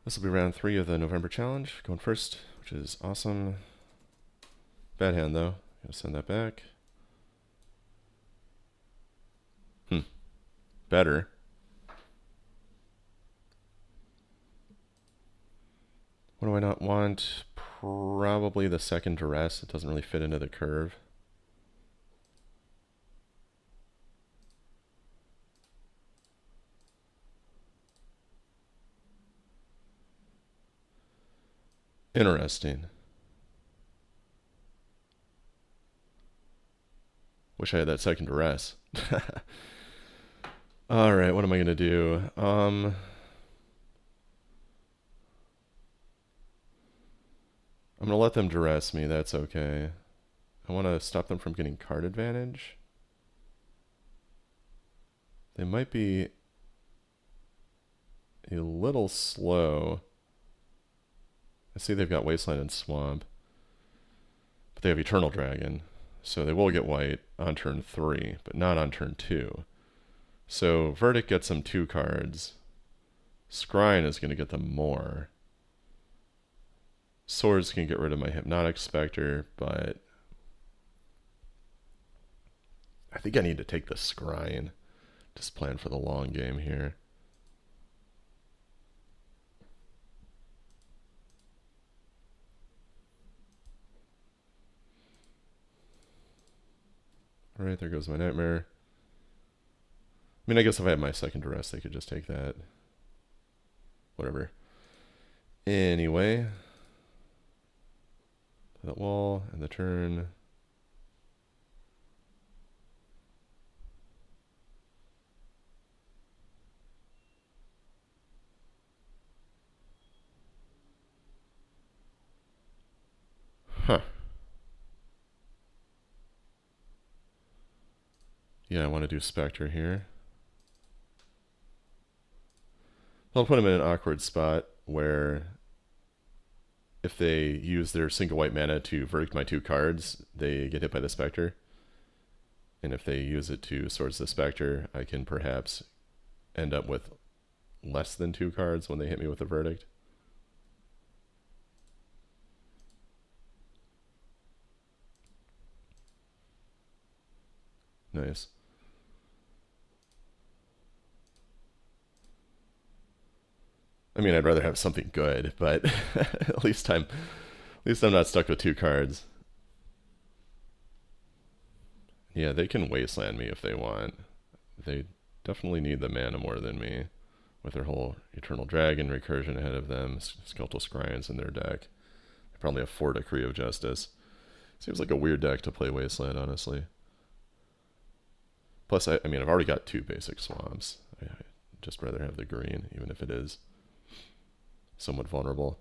This will be round 3 of the November challenge. Going first, which is awesome. Bad hand though. Gotta send that back. Better. What do I not want? Probably the second duress. It doesn't really fit into the curve. Interesting. Wish I had that second duress. Alright, what am I going to do? I'm going to let them duress me. That's okay. I want to stop them from getting card advantage. They might be a little slow. I see they've got Wasteland and Swamp. But they have Eternal Dragon. So they will get white on turn 3, but not on turn 2. So Verdict gets them 2 cards. Scrying is going to get them more. Swords can get rid of my Hypnotic Spectre, but I think I need to take the Scrying. Just plan for the long game here. Alright, there goes my Nightmare. I mean, I guess if I had my second duress, they could just take that. Whatever. Anyway. That wall, and the turn. Huh. Yeah, I want to do Spectre here. I'll put them in an awkward spot where if they use their single white mana to verdict my 2 cards, they get hit by the Spectre. And if they use it to Swords the Spectre, I can perhaps end up with less than 2 cards when they hit me with a verdict. Nice. I mean, I'd rather have something good, but at least I'm not stuck with 2 cards. Yeah, they can Wasteland me if they want. They definitely need the mana more than me, with their whole Eternal Dragon recursion ahead of them, Skeletal Scryings in their deck. They probably have 4 Decree of Justice. Seems like a weird deck to play Wasteland, honestly. Plus, I mean, I've already got 2 basic swamps. I'd just rather have the green, even if it is somewhat vulnerable.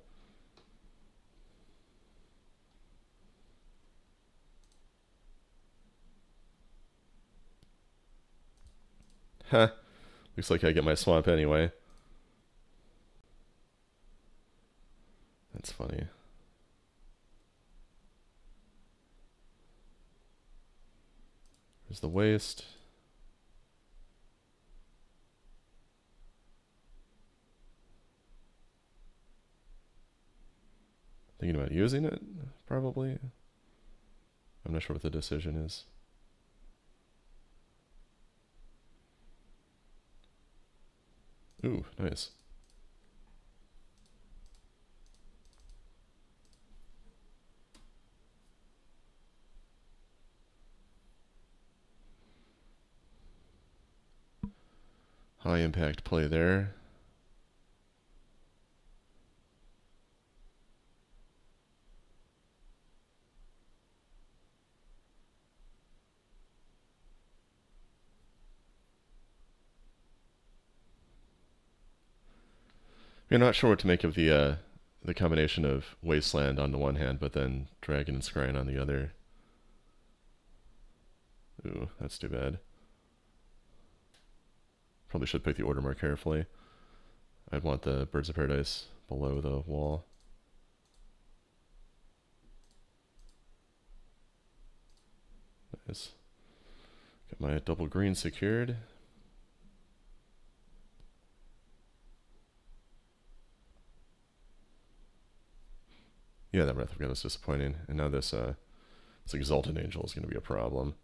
Huh. Looks like I get my swamp anyway. That's funny. There's the waste. Thinking about using it, probably. I'm not sure what the decision is. Ooh, nice. High impact play there. You're not sure what to make of the combination of Wasteland on the one hand, but then Dragon and Scrying on the other. Ooh, that's too bad. Probably should pick the order more carefully. I'd want the Birds of Paradise below the wall. Nice. Got my double green secured. Yeah, that Wrath of God was disappointing. And now this Exalted Angel is going to be a problem.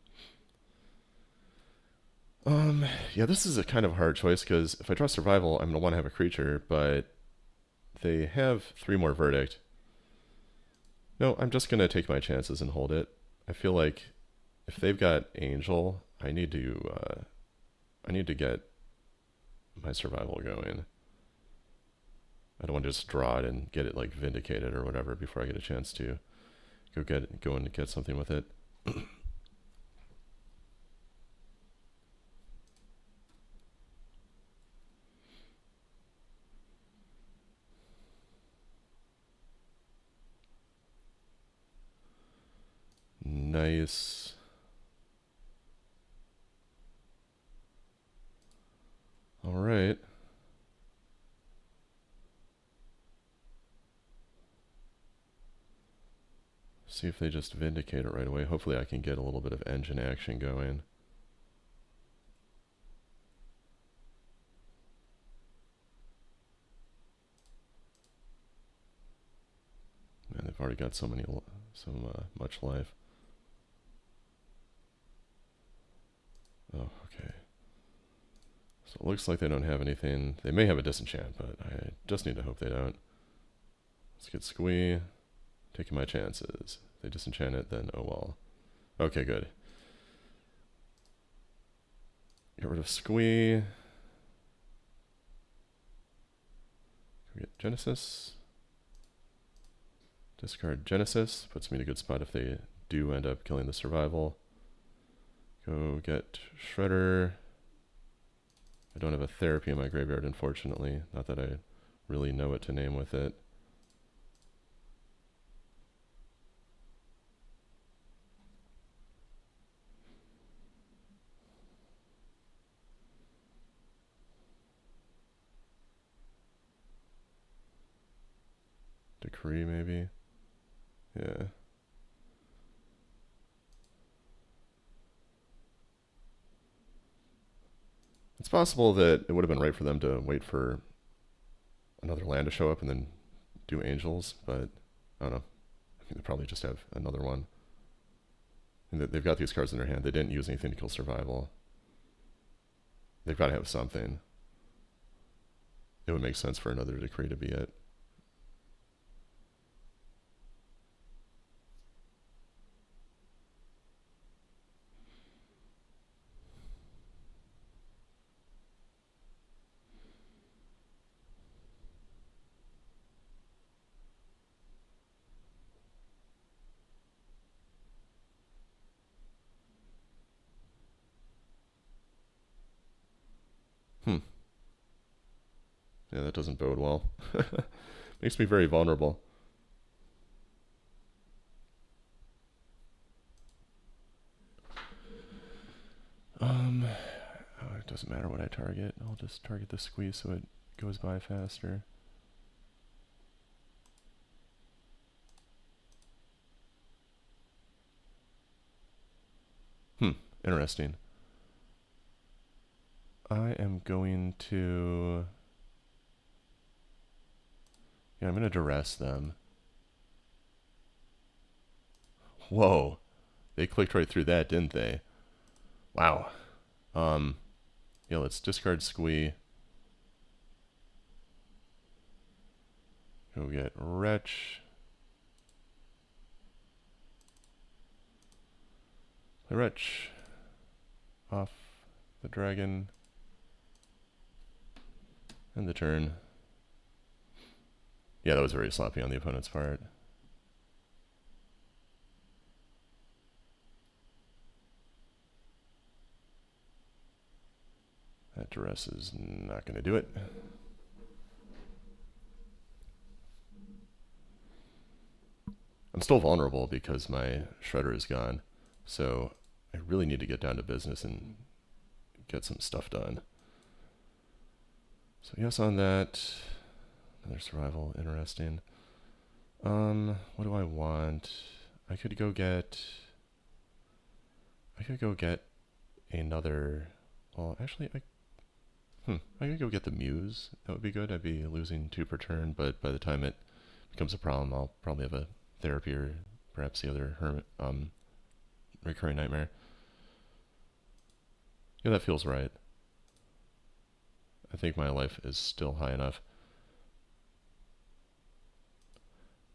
Yeah, this is a kind of hard choice because if I draw Survival, I'm going to want to have a creature, but they have 3 more Verdict. No, I'm just going to take my chances and hold it. I feel like if they've got Angel, I need to get my Survival going. I don't want to just draw it and get it like vindicated or whatever before I get a chance to go and get something with it. Nice. All right. See if they just vindicate it right away. Hopefully I can get a little bit of engine action going. Man, they've already got so much life. Oh, okay. So it looks like they don't have anything. They may have a disenchant, but I just need to hope they don't. Let's get Squee. Taking my chances. If they disenchant it, then oh well. Okay, good. Get rid of Squee. Can we get Genesis? Discard Genesis. Puts me in a good spot if they do end up killing the Survival. Go get Shredder. I don't have a Therapy in my graveyard, unfortunately. Not that I really know what to name with it. Decree, maybe? Yeah. It's possible that it would have been right for them to wait for another land to show up and then do Angels, but I don't know. I think they probably just have another one. And they've got these cards in their hand. They didn't use anything to kill Survival. They've got to have something. It would make sense for another Decree to be it. Yeah, that doesn't bode well. Makes me very vulnerable. Oh, it doesn't matter what I target. I'll just target the Squeeze so it goes by faster. Interesting. I am going to... Yeah, I'm going to duress them. Whoa. They clicked right through that, didn't they? Wow. Yeah, let's discard Squee. Go get Wretch. Play Wretch. Off the dragon. End the turn. Yeah, that was very sloppy on the opponent's part. That duress is not going to do it. I'm still vulnerable because my Shredder is gone. So I really need to get down to business and get some stuff done. So yes on that. Another Survival, interesting. What do I want? I could go get another... Well, actually, I could go get the Muse. That would be good. I'd be losing 2 per turn, but by the time it becomes a problem, I'll probably have a therapy or perhaps the other hermit, recurring nightmare. Yeah, that feels right. I think my life is still high enough.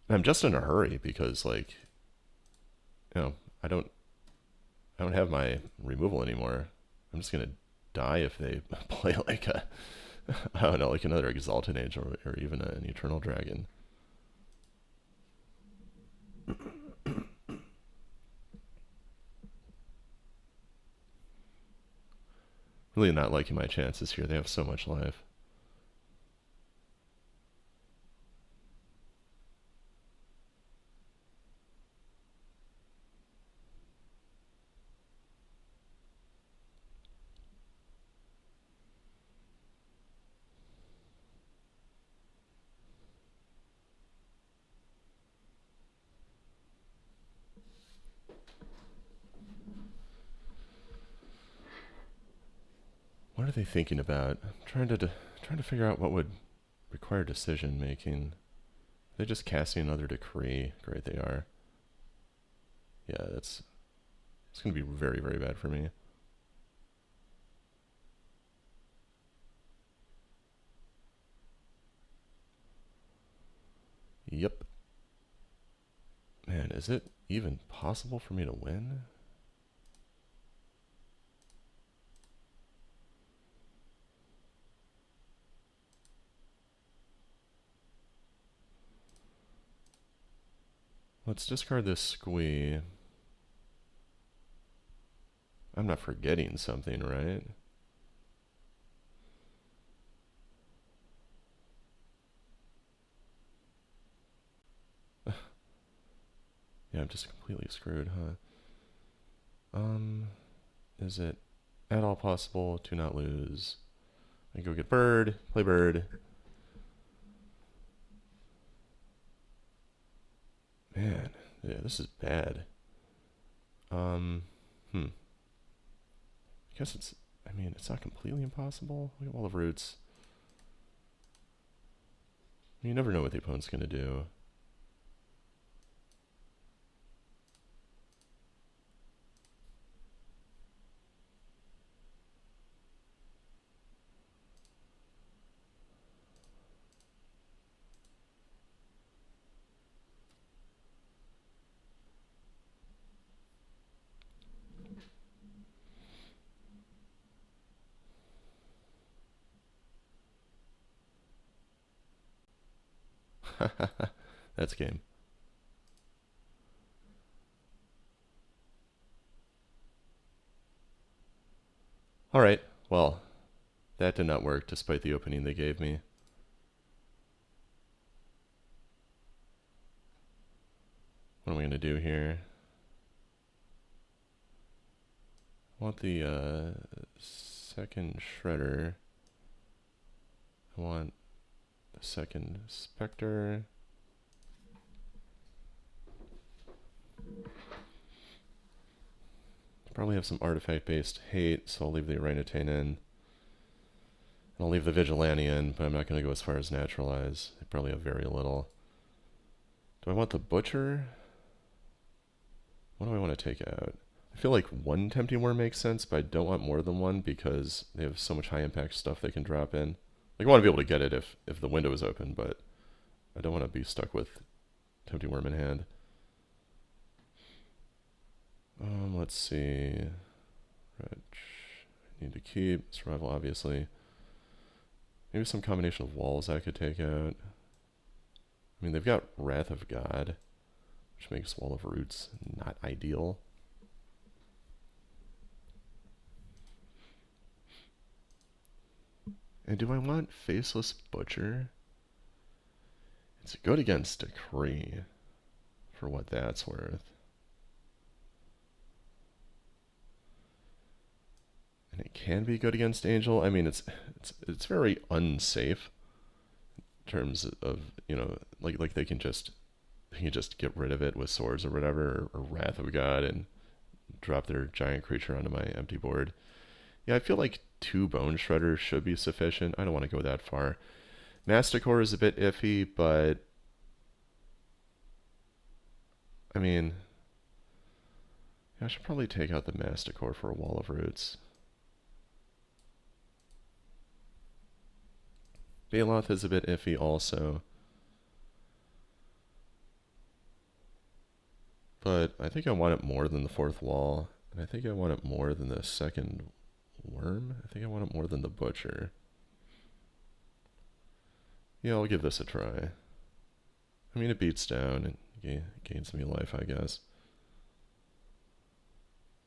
And I'm just in a hurry because, like, you know, I don't, I don't have my removal anymore. I'm just gonna die if they play like a, I don't know, like another Exalted Angel or even an Eternal Dragon. Really not liking my chances here. They have so much life. What are they thinking about? I'm trying to figure out what would require decision making. Are they just casting another decree? Great, they are. Yeah, it's gonna be very, very bad for me. Yep. Man, is it even possible for me to win? Let's discard this squee. I'm not forgetting something, right? Yeah, I'm just completely screwed, huh? Is it at all possible to not lose? I go get bird, play bird. Man, yeah, this is bad. Hmm. I guess it's, I mean, it's not completely impossible. Look at all the roots. You never know what the opponent's gonna do. That's game. Alright, well, that did not work despite the opening they gave me. What am I going to do here? I want the second Shredder. I want the second Spectre. Probably have some artifact-based hate, so I'll leave the Orangutan in. And I'll leave the Vigilante in, but I'm not going to go as far as Naturalize. They probably have very little. Do I want the Butcher? What do I want to take out? I feel like one Tempting Worm makes sense, but I don't want more than one because they have so much high-impact stuff they can drop in. Like, I want to be able to get it if the window is open, but I don't want to be stuck with Tempting Worm in hand. Let's see. Retch. I need to keep. Survival, obviously. Maybe some combination of walls I could take out. I mean, they've got Wrath of God, which makes Wall of Roots not ideal. And do I want Faceless Butcher? It's good against Decree, for what that's worth. And it can be good against Angel. I mean, it's very unsafe in terms of, you know, like they can just get rid of it with swords or whatever, or Wrath of God, and drop their giant creature onto my empty board. Yeah, I feel like 2 Bone Shredders should be sufficient. I don't want to go that far. Masticore is a bit iffy, but I mean, yeah, I should probably take out the Masticore for a Wall of Roots. Baloth is a bit iffy also. But I think I want it more than the fourth wall. And I think I want it more than the second worm. I think I want it more than the butcher. Yeah, I'll give this a try. I mean, it beats down and gains me life, I guess.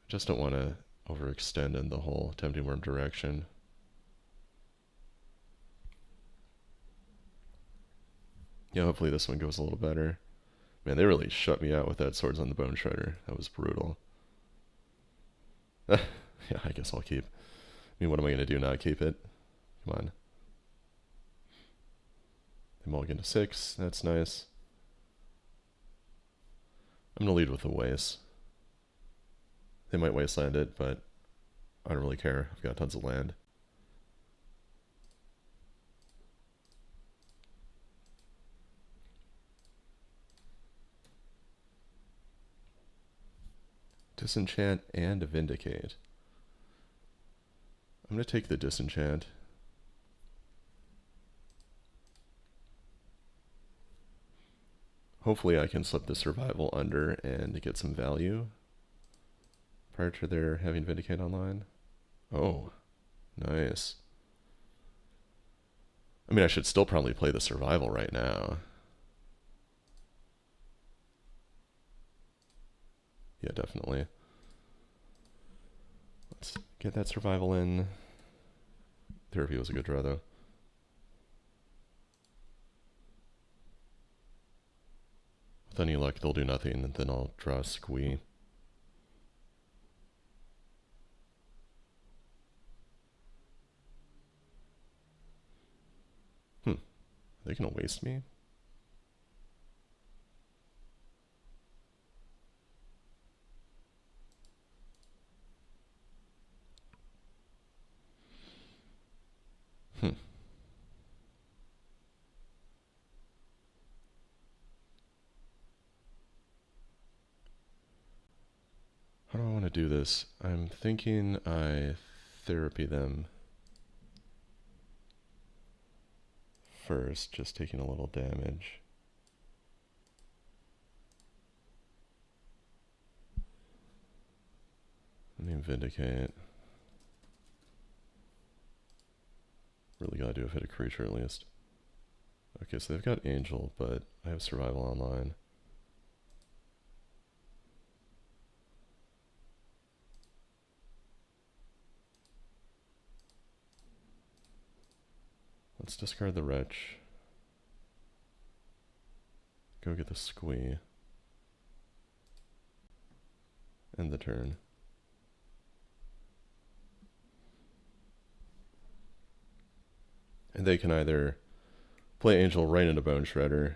I just don't want to overextend in the whole Tempting Worm direction. Yeah, hopefully this one goes a little better. Man, they really shut me out with that Swords on the Bone Shredder. That was brutal. Yeah, I guess I'll keep. I mean, what am I going to do, not keep it? Come on. They mulligan to 6. That's nice. I'm going to lead with the Waste. They might Wasteland it, but I don't really care. I've got tons of land. Disenchant and Vindicate. I'm going to take the Disenchant. Hopefully I can slip the Survival under and get some value prior to their having Vindicate online. Oh, nice. I mean, I should still probably play the Survival right now. Yeah, definitely. Let's get that Survival in. Therapy was a good draw, though. With any luck, they'll do nothing, and then I'll draw a Squee. Are they gonna waste me? How do I want to do this? I'm thinking I therapy them first, just taking a little damage. And then Vindicate. Really gotta do a hit a creature at least. Okay, so they've got Angel, but I have Survival online. Let's discard the Wretch. Go get the Squee. End the turn. And they can either play Angel right into Bone Shredder,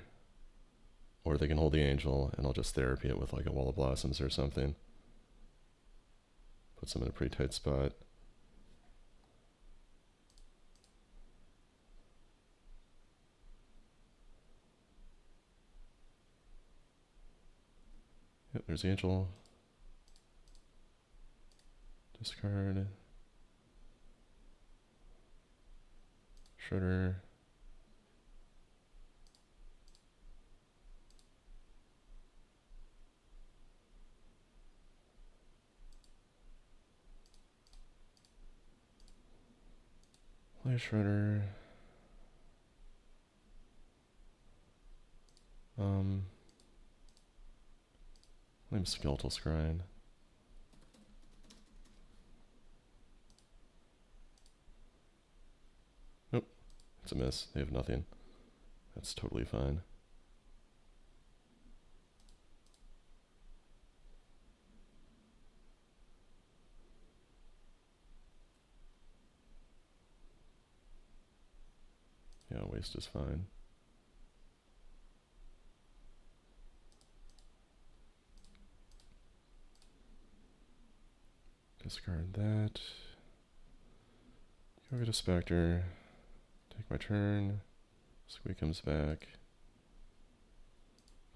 or they can hold the Angel and I'll just therapy it with like a Wall of Blossoms or something. Puts them in a pretty tight spot. Yep, there's the Angel. Discard. Shredder. Play Shredder. Name Skeletal Scrying. Nope. It's a miss. They have nothing. That's totally fine. Yeah, waste is fine. Discard that. Go get a Spectre. Take my turn. Squee comes back.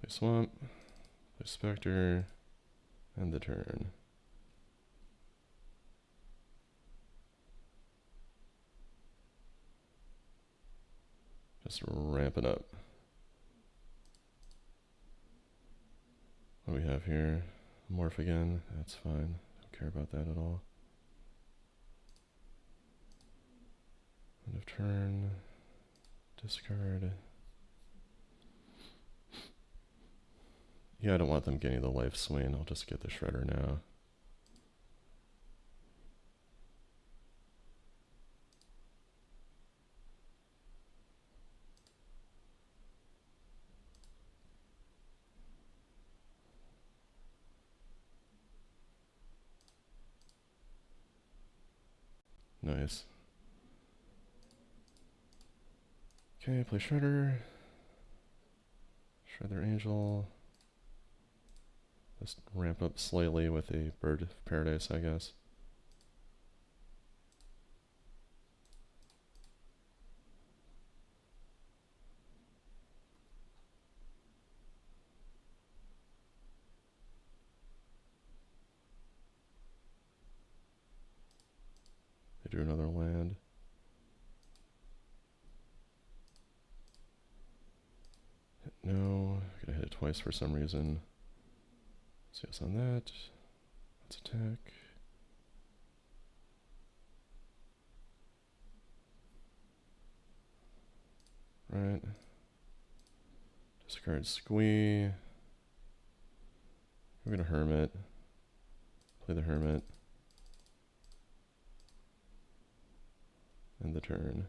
Play Swamp. Play Spectre, end the turn. Just ramping up. What do we have here? Morph again. That's fine. Don't care about that at all. End of turn. Discard. Yeah, I don't want them getting the life swing. I'll just get the Shredder now. Nice. Okay, play Shredder. Shredder Angel. Just ramp up slightly with a Bird of Paradise, I guess. They drew another land. No, I gotta hit it twice for some reason. See what's on that. Let's attack. Right. Discard Squee. We're gonna Hermit. Play the Hermit. End the turn.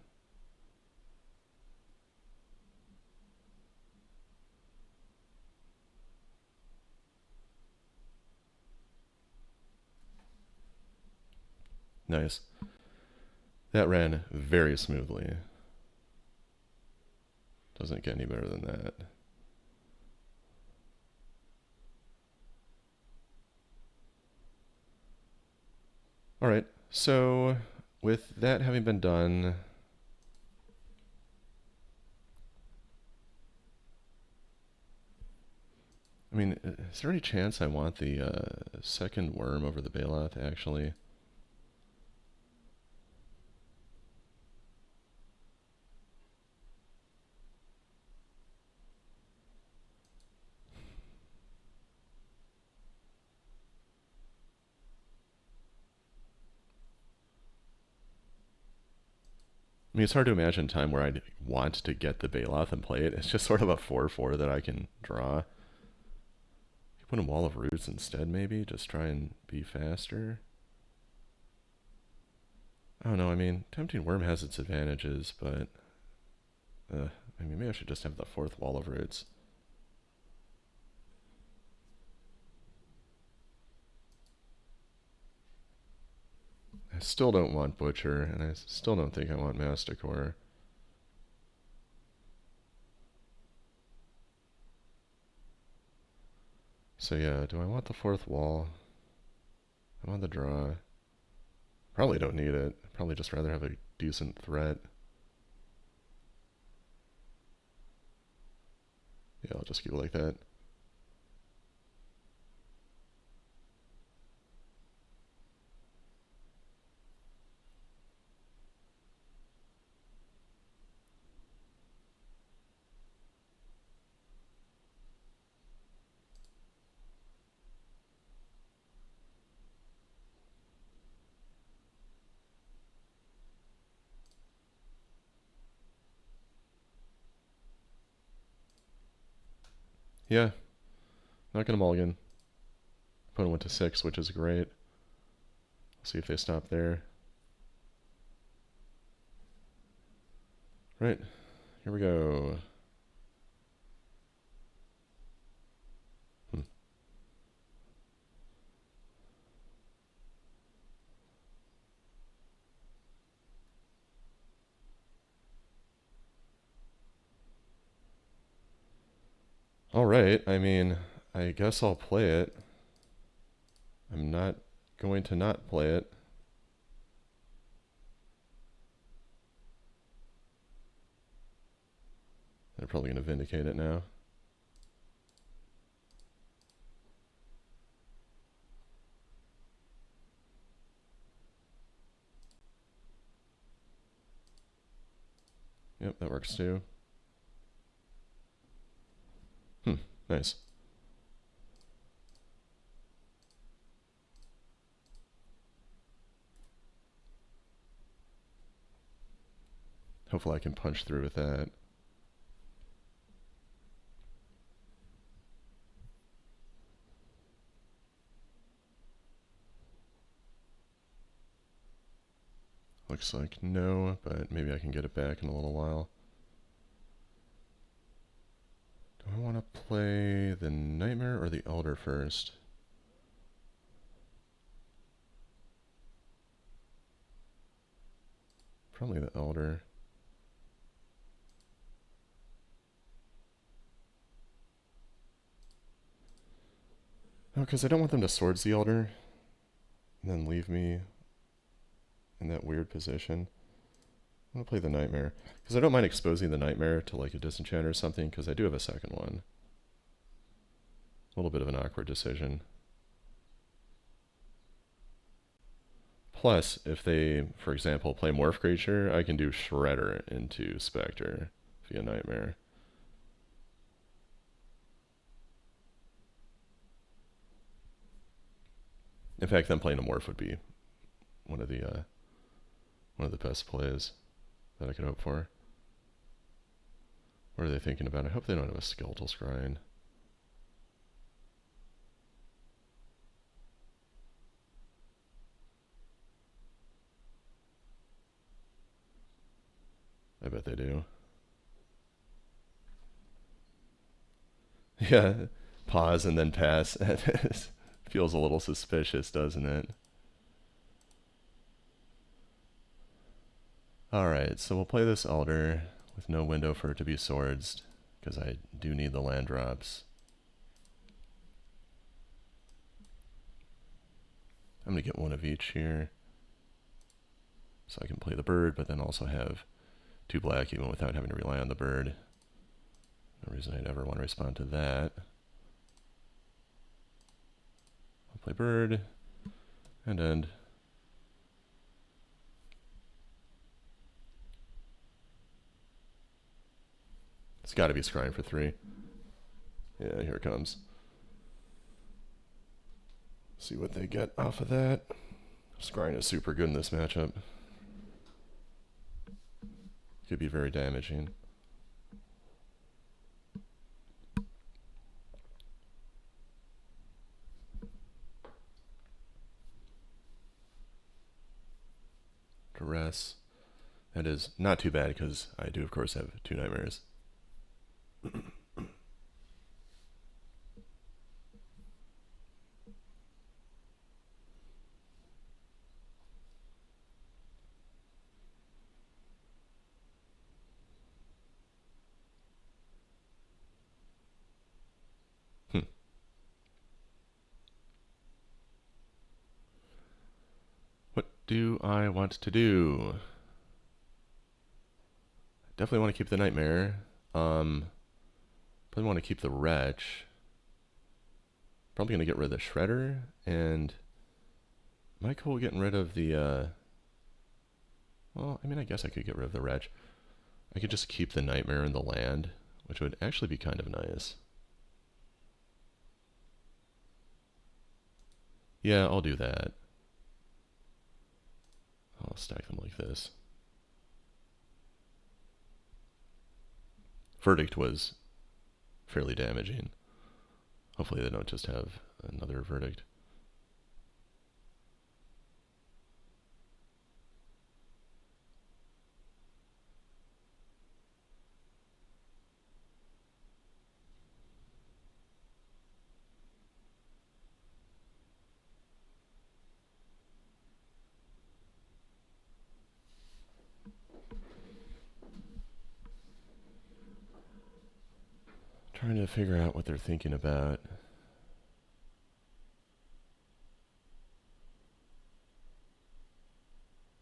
Nice. That ran very smoothly. Doesn't get any better than that. Alright, so with that having been done, I mean, is there any chance I want the second worm over the Bailoff, actually? I mean, it's hard to imagine a time where I'd want to get the Bailoff and play it. It's just sort of a 4/4 that I can draw. Put a Wall of Roots instead, maybe? Just try and be faster? I don't know, I mean, Tempting Worm has its advantages, but... I mean, maybe I should just have the 4th Wall of Roots. I still don't want Butcher, and I still don't think I want Masticore. So yeah, do I want the 4th wall? I want the draw. Probably don't need it. Probably just rather have a decent threat. Yeah, I'll just keep it like that. Yeah, not gonna mulligan. Opponent went to 6, which is great. See if they stop there. Right, here we go. Alright, I mean, I guess I'll play it. I'm not going to not play it. They're probably going to vindicate it now. that works too. Nice. Hopefully I can punch through with that. Looks like no, but maybe I can get it back in a little while. Do I want to play the Nightmare or the Elder first? Probably the Elder. No, because I don't want them to Swords the Elder and then leave me in that weird position. I'm going to play the Nightmare. Because I don't mind exposing the Nightmare to like a Disenchant or something, because I do have a second one. A little bit of an awkward decision. Plus, if they, for example, play Morph Creature, I can do Shredder into Spectre via Nightmare. In fact, them playing a Morph would be one of the best plays that I could hope for. What are they thinking about? I hope they don't have a Skeletal Scrying. I bet they do. Yeah, pause and then pass. Feels a little suspicious, doesn't it? Alright, so we'll play this Elder with no window for it to be swords, because I do need the land drops. I'm going to get one of each here, so I can play the bird, but then also have 2 black even without having to rely on the bird. No reason I'd ever want to respond to that. I'll play bird, and end. It's got to be scrying for 3. Yeah, here it comes. See what they get off of that. Scrying is super good in this matchup. Could be very damaging. Duress. That is not too bad because I do, of course, have 2 Nightmares. What do I want to do? Definitely want to keep the Nightmare. Probably want to keep the Wretch. Probably going to get rid of the Shredder. And am I cool getting rid of the... well, I mean, I guess I could get rid of the Wretch. I could just keep the Nightmare in the land, which would actually be kind of nice. Yeah, I'll do that. I'll stack them like this. Verdict was fairly damaging. Hopefully they don't just have another Verdict. Trying to figure out what they're thinking about.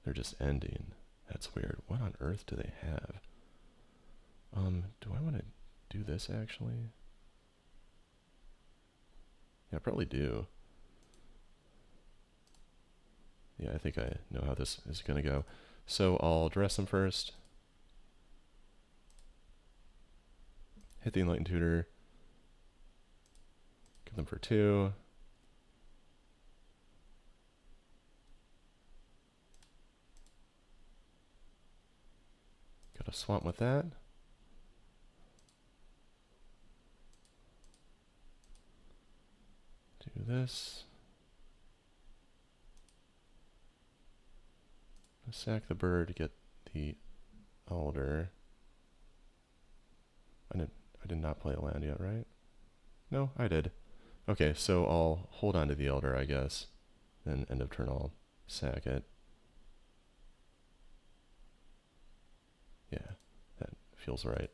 They're just ending. That's weird. What on earth do they have? Do I want to do this actually? Yeah, I probably do. Yeah, I think I know how this is going to go. So I'll dress them first. hit the Enlightened Tutor. Get them for 2. Got a swamp with that. Do this. Sack the bird to get the Elder. I did not play a land yet, right? No, I did. Okay, so I'll hold on to the Elder, I guess. Then end of turn I'll sack it. Yeah, that feels right.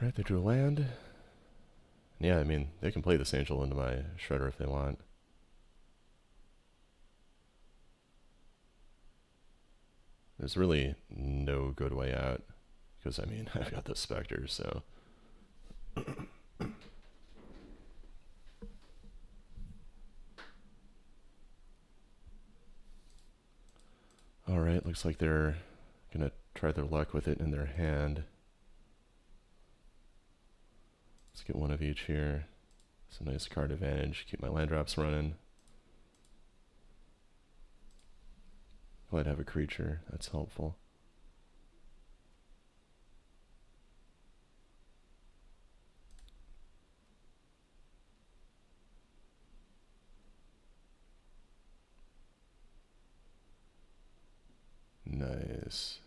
Right, they drew a land. Yeah, I mean, they can play this Angel into my Shredder if they want. There's really no good way out. Because, I mean, I've got the Spectre, so... Alright, looks like they're gonna try their luck with it in their hand. Let's get one of each here. Some nice card advantage. Keep my land drops running. Glad to have a creature. That's helpful. Nice.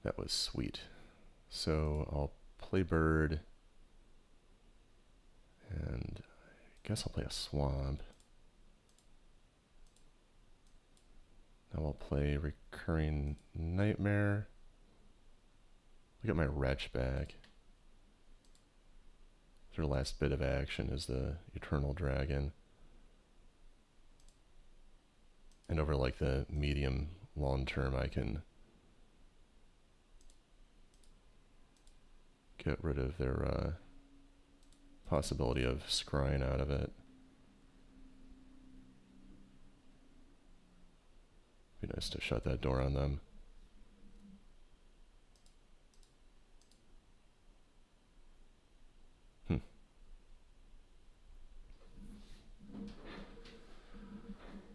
That was sweet. So I'll play bird. And I guess I'll play a swamp. Now I'll play recurring nightmare. I'll get my wretch back. Their last bit of action is the eternal dragon. And over like the medium long term I can get rid of their possibility of scrying out of it. Be nice to shut that door on them.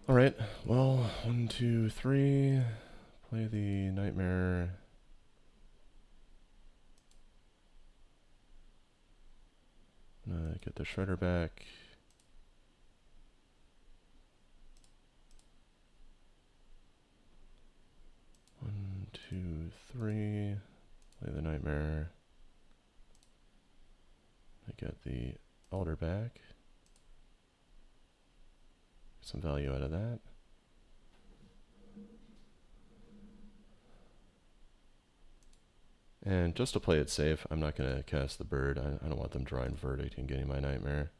Alright, well, 1, 2, 3. Play the nightmare. Get the Shredder back. One, two, three. Play the nightmare. I get the Elder back. Some value out of that. And just to play it safe, I'm not going to cast the bird. I don't want them drawing Verdict and getting my nightmare.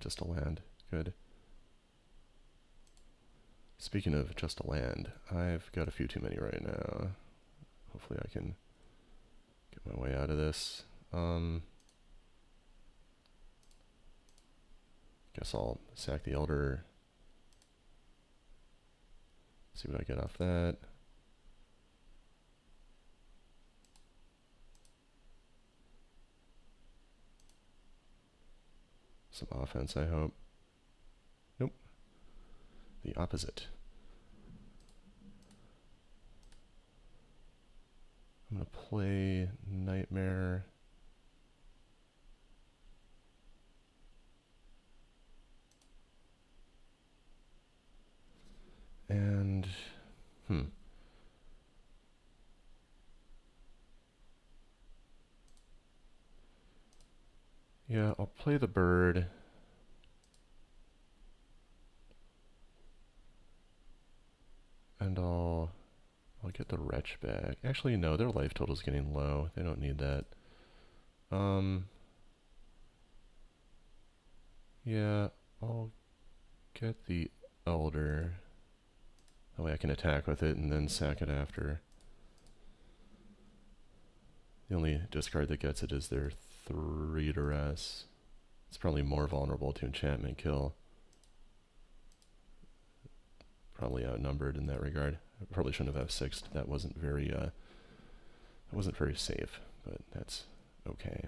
Just a land. Good. Speaking of just a land, I've got a few too many right now. Hopefully I can get my way out of this. Guess I'll sack the Elder. See what I get off that. Some offense, I hope. Nope. The opposite. I'm going to play Nightmare. And, yeah, I'll play the bird. And I'll get the wretch back. Actually, no, their life total is getting low. They don't need that. Yeah, I'll get the Elder. That way I can attack with it and then sack it after. The only discard that gets it is their 3 duress. It's probably more vulnerable to enchantment kill. Probably outnumbered in that regard. I probably shouldn't have F6'd. That wasn't very safe, but that's okay.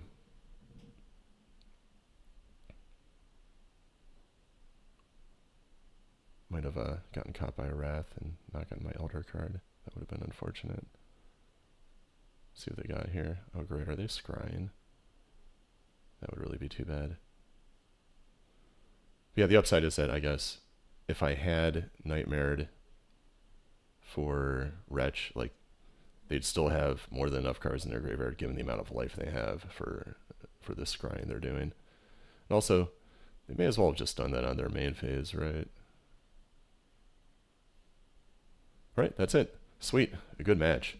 Might have gotten caught by a Wrath and not gotten my Elder card. That would have been unfortunate. See what they got here. Oh great, are they scrying? That would really be too bad. But yeah, the upside is that I guess if I had Nightmared for Wretch, like they'd still have more than enough cards in their graveyard given the amount of life they have for this scrying they're doing. And also, they may as well have just done that on their main phase, right? Right, that's it. Sweet, a good match.